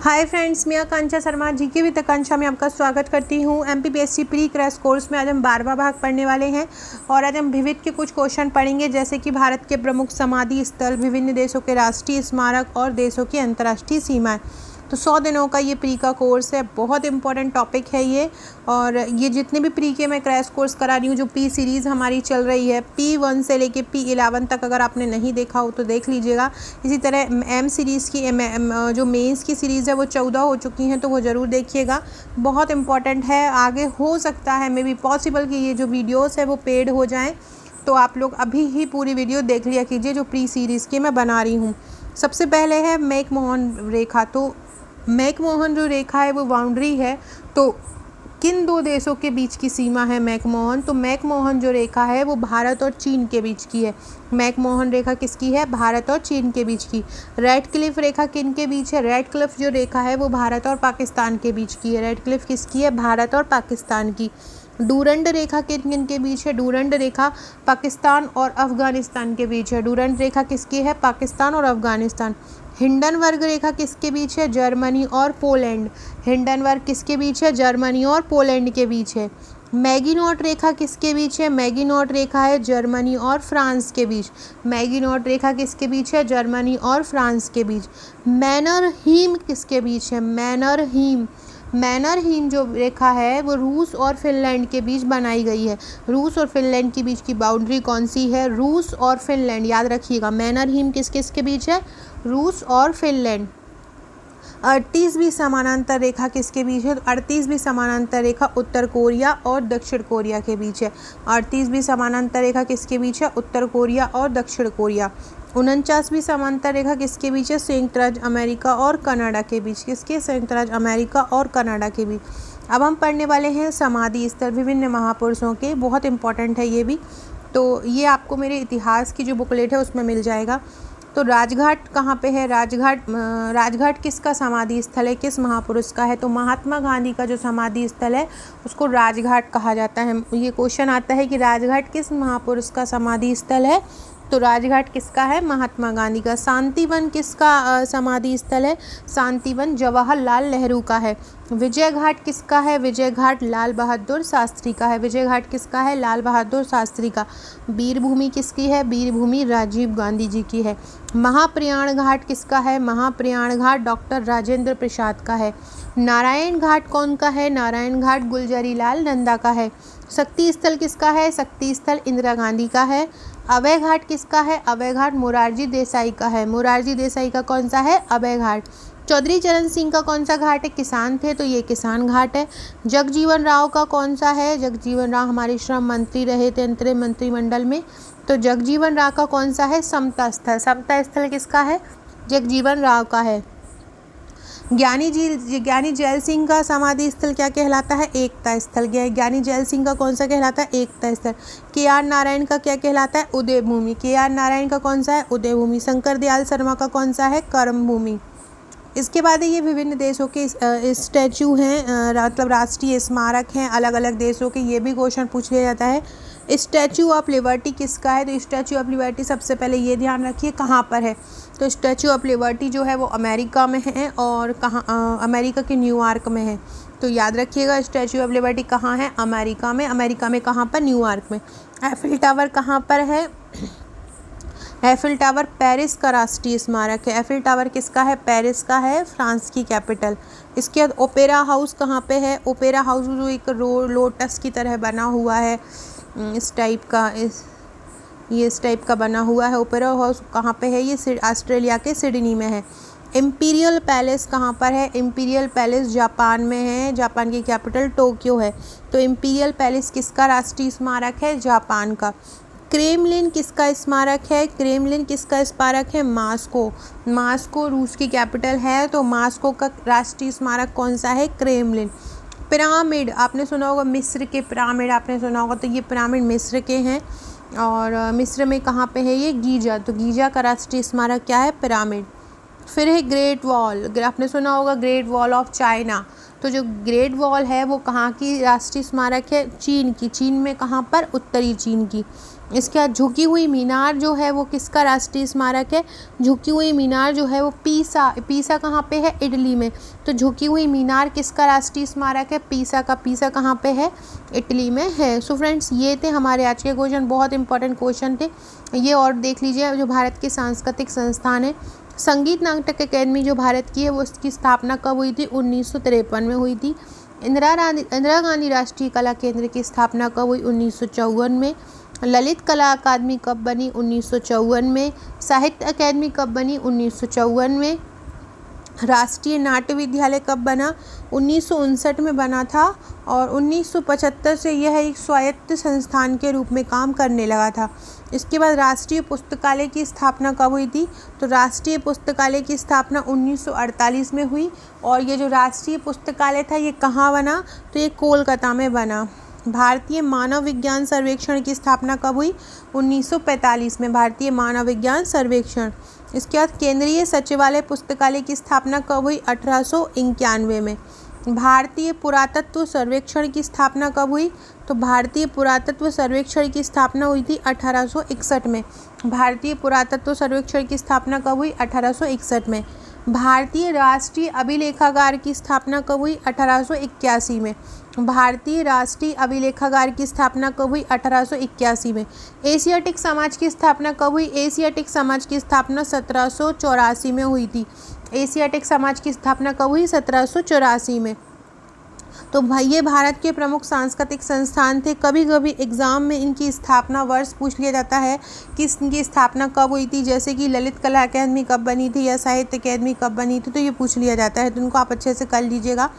Hi friends, मैं आकांक्षा Sharma GK with आकांक्षा में आपका स्वागत करती हूँ। एमपीपीएससी प्री क्रैश कोर्स में आज हम 12वां भाग पढ़ने वाले हैं और आज हम विविध के कुछ क्वेश्चन पढ़ेंगे, जैसे कि भारत के प्रमुख समाधि स्थल, विभिन्न देशों के राष्ट्रीय स्मारक और देशों की अंतर्राष्ट्रीय सीमाएं। तो 100 दिनों का ये प्री का कोर्स है, बहुत इंपॉर्टेंट टॉपिक है ये। और ये जितने भी प्री के मैं क्रैश कोर्स करा रही हूँ, जो पी सीरीज़ हमारी चल रही है, P1 से लेके P11 तक, अगर आपने नहीं देखा हो तो देख लीजिएगा। इसी तरह एम सीरीज़ की जो मेंस की सीरीज़ है वो 14 हो चुकी हैं, तो वो ज़रूर देखिएगा, बहुत इंपॉर्टेंट है। आगे हो सकता है मे बी पॉसिबल कि ये जो वीडियोज़ है वो पेड हो जाएँ, तो आप लोग अभी ही पूरी वीडियो देख लिया कीजिए जो प्री सीरीज़ की मैं बना रही हूँ। सबसे पहले है मैकमोहन रेखा। तो मैकमोहन जो रेखा है वो बाउंड्री है, तो किन दो देशों के बीच की सीमा है मैकमोहन? तो मैकमोहन जो रेखा है वो भारत और चीन के बीच की है। मैकमोहन रेखा किसकी है? भारत और चीन के बीच की। रेड क्लिफ रेखा किन के बीच है? रेड क्लिफ जो रेखा है वो भारत और पाकिस्तान के बीच की है। रेड क्लिफ किसकी है? भारत और पाकिस्तान की। डूरंड रेखा किन किन के बीच है? डूरंड रेखा पाकिस्तान और अफगानिस्तान के बीच है। डूरंड रेखा किसकी है? पाकिस्तान और अफगानिस्तान। हिंडनबर्ग रेखा किसके बीच है? जर्मनी और पोलैंड। हिंडनबर्ग किसके बीच है? जर्मनी और पोलैंड के बीच है। मैगिनॉट रेखा किसके बीच है? मैगिनॉट रेखा है जर्मनी और फ्रांस के बीच। मैगिनॉट रेखा किसके बीच है? जर्मनी और फ्रांस के बीच। मैनरहीम किसके बीच है? मैनरहीम मैनरहीम जो रेखा है वो रूस और फिनलैंड के बीच बनाई गई है। रूस और फिनलैंड के बीच की बाउंड्री कौन सी है? रूस और फिनलैंड, याद रखिएगा। मैनरहीम किस किस के बीच है? रूस और फिनलैंड। 38वीं समानांतर रेखा किसके बीच है? तो 38वीं समानांतर रेखा उत्तर कोरिया और दक्षिण कोरिया के बीच है। 38वीं समानांतर रेखा किसके बीच है? उत्तर कोरिया और दक्षिण कोरिया। 49वीं समांतर रेखा किसके बीच है? संयुक्त राज्य अमेरिका और कनाडा के बीच। किसके? संयुक्त राज्य अमेरिका और कनाडा के बीच। अब हम पढ़ने वाले हैं समाधि स्थल विभिन्न महापुरुषों के, बहुत इंपॉर्टेंट है ये भी। तो ये आपको मेरे इतिहास की जो बुकलेट है उसमें मिल जाएगा। तो राजघाट कहाँ पे है? राजघाट किसका समाधि स्थल है? किस महापुरुष का है? तो महात्मा गांधी का जो समाधि स्थल है उसको राजघाट कहा जाता है। ये क्वेश्चन आता है कि राजघाट किस महापुरुष का समाधि स्थल है? तो राजघाट किसका है? महात्मा गांधी का। शांतिवन किसका समाधि स्थल है? शांतिवन जवाहरलाल नेहरू का है। विजय घाट किसका है? विजय घाट लाल बहादुर शास्त्री का है। विजय घाट किसका है? लाल बहादुर शास्त्री का। वीरभूमि किसकी है? वीरभूमि राजीव गांधी जी की है। महाप्रयाण घाट किसका है? महाप्रयाण घाट डॉक्टर राजेंद्र प्रसाद का है। नारायण घाट कौन का है? नारायण घाट गुलजारीलाल नंदा का है। शक्ति स्थल किसका है? शक्ति स्थल इंदिरा गांधी का है। अभय घाट किसका है? अभय घाट मोरारजी देसाई का है। मोरारजी देसाई का कौन सा है? अभय घाट। चौधरी चरण सिंह का कौन सा घाट है? किसान थे तो ये किसान घाट है। जगजीवन राव का कौन सा है? जगजीवन राव हमारे श्रम मंत्री रहे थे अंतरिम मंत्रिमंडल में, तो जगजीवन राव का कौन सा है? समता स्थल। समता स्थल किसका है? जगजीवन राव का है। ज्ञानी जैल सिंह का समाधि स्थल क्या कहलाता है? एकता स्थल। ज्ञानी जैल सिंह का कौन सा कहलाता है? एकता स्थल। KR नारायण का क्या कहलाता है? उदय भूमि। KR नारायण का कौन सा है? उदय भूमि। शंकर दयाल शर्मा का कौन सा है? कर्म भूमि। इसके बाद ये विभिन्न देशों के स्टैचू हैं, मतलब राष्ट्रीय स्मारक हैं अलग अलग देशों के, ये भी क्वेश्चन पूछ लिया जाता है। स्टैचू ऑफ लिबर्टी किसका है? तो स्टैचू ऑफ लिबर्टी सबसे पहले ये ध्यान रखिए कहाँ पर है। तो स्टैचू ऑफ लिबर्टी जो है वो अमेरिका में है, और कहाँ? अमेरिका के न्यूयॉर्क में है। तो याद रखिएगा स्टैचू ऑफ लिबर्टी कहाँ है? अमेरिका में। अमेरिका में कहाँ पर? न्यूयॉर्क में। एफिल टावर कहाँ पर है? एफिल टावर पेरिस का राष्ट्रीय स्मारक है। एफिल टावर किसका है? पेरिस का है, फ्रांस की कैपिटल। इसके बाद ओपेरा हाउस कहाँ पे है? ओपेरा हाउस जो एक लोटस की तरह बना हुआ है, इस टाइप का बना हुआ है। ओपेरा हाउस कहाँ पे है? ये ऑस्ट्रेलिया के सिडनी में है। इम्पीरियल पैलेस कहाँ पर है? इम्पीरियल पैलेस जापान में है, जापान की कैपिटल टोक्यो है। तो इम्पीरियल पैलेस किसका राष्ट्रीय स्मारक है? जापान का। क्रेमलिन किसका स्मारक है? क्रेमलिन किसका स्मारक है? मास्को। मास्को रूस की कैपिटल है, तो मास्को का राष्ट्रीय स्मारक कौन सा है? क्रेमलिन। पिरामिड आपने सुना होगा, मिस्र के पिरामिड आपने सुना होगा, तो ये पिरामिड मिस्र के हैं, और मिस्र में कहाँ पे है ये? गीजा। तो गीजा का राष्ट्रीय स्मारक क्या है? पिरामिड। फिर है ग्रेट वॉल, आपने सुना होगा ग्रेट वॉल ऑफ चाइना। तो जो ग्रेट वॉल है वो कहाँ की राष्ट्रीय स्मारक है? चीन की। चीन में कहाँ पर? उत्तरी चीन की। इसके बाद झुकी हुई मीनार जो है वो किसका राष्ट्रीय स्मारक है? झुकी हुई मीनार जो है वो पीसा कहाँ पे है? इटली में। तो झुकी हुई मीनार किसका राष्ट्रीय स्मारक है? पीसा का। पीसा कहाँ पे है? इटली में है। सो फ्रेंड्स, ये थे हमारे आज के क्वेश्चन, बहुत इंपॉर्टेंट क्वेश्चन थे ये। और देख लीजिए, जो भारत के सांस्कृतिक संस्थान है, संगीत नाटक अकेडमी जो भारत की है वो उसकी स्थापना कब हुई थी? 1953 में हुई थी। इंदिरा गांधी राष्ट्रीय कला केंद्र की स्थापना कब हुई? 1954 में। ललित कला अकादमी कब बनी? 1954 में। साहित्य अकादमी कब बनी? 1954 में। राष्ट्रीय नाट्य विद्यालय कब बना? 1959 में बना था और 1975 से यह एक स्वायत्त संस्थान के रूप में काम करने लगा था। इसके बाद राष्ट्रीय पुस्तकालय की स्थापना कब हुई थी? तो राष्ट्रीय पुस्तकालय की स्थापना 1948 में हुई। और ये जो राष्ट्रीय पुस्तकालय था ये कहाँ बना? तो ये कोलकाता में बना। भारतीय मानव विज्ञान सर्वेक्षण की स्थापना कब हुई? 1945 में। भारतीय मानव विज्ञान सर्वेक्षण। इसके बाद केंद्रीय सचिवालय पुस्तकालय की स्थापना कब हुई? 1891 में। भारतीय पुरातत्व सर्वेक्षण की स्थापना कब हुई? तो भारतीय पुरातत्व सर्वेक्षण की स्थापना हुई थी 1861 में। भारतीय पुरातत्व सर्वेक्षण की स्थापना कब हुई? 1861 में। भारतीय राष्ट्रीय अभिलेखागार की स्थापना कब हुई? 1881 में। भारतीय राष्ट्रीय अभिलेखागार की स्थापना कब हुई? 1881 में। एशियाटिक समाज की स्थापना कब हुई? एशियाटिक समाज की स्थापना 1784 में हुई थी। एशियाटिक समाज की स्थापना कब हुई? 1784 में। तो भाई ये भारत के प्रमुख सांस्कृतिक संस्थान थे। कभी कभी एग्ज़ाम में इनकी स्थापना वर्ष पूछ लिया जाता है कि इनकी स्थापना कब हुई थी, जैसे कि ललित कला अकादमी कब बनी थी या साहित्य अकादमी कब बनी थी, तो ये पूछ लिया जाता है। तो इनको आप अच्छे से कर लीजिएगा।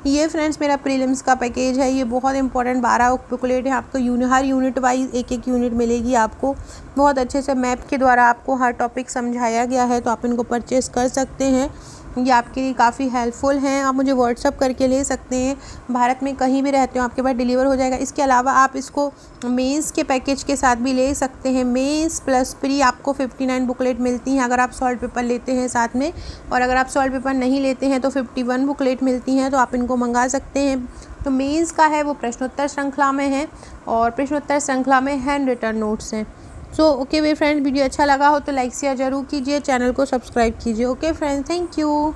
ये फ्रेंड्स मेरा प्रीलिम्स का पैकेज है, ये बहुत इंपॉर्टेंट 12 बुकलेट है। आपको हर यूनिट वाइज एक यूनिट मिलेगी आपको। बहुत अच्छे से मैप के द्वारा आपको हर टॉपिक समझाया गया है, तो आप इनको परचेस कर सकते हैं। ये आपके लिए काफ़ी हेल्पफुल हैं। आप मुझे व्हाट्सअप करके ले सकते हैं। भारत में कहीं भी रहते हो आपके पास डिलीवर हो जाएगा। इसके अलावा आप इसको मेंस के पैकेज के साथ भी ले सकते हैं। मेंस प्लस प्री आपको 59 बुकलेट मिलती हैं अगर आप सॉल्व पेपर लेते हैं साथ में, और अगर आप सॉल्व पेपर नहीं लेते हैं तो 51 बुकलेट मिलती हैं, तो आप इनको मंगा सकते हैं। तो मेंस का है वो प्रश्नोत्तर श्रृंखला में है और प्रश्नोत्तर श्रृंखला में हैंड रिटन नोट्स हैं। सो ओके वे फ्रेंड्स, वीडियो अच्छा लगा हो तो लाइक शेयर जरूर कीजिए, चैनल को सब्सक्राइब कीजिए। Okay friends, thank you.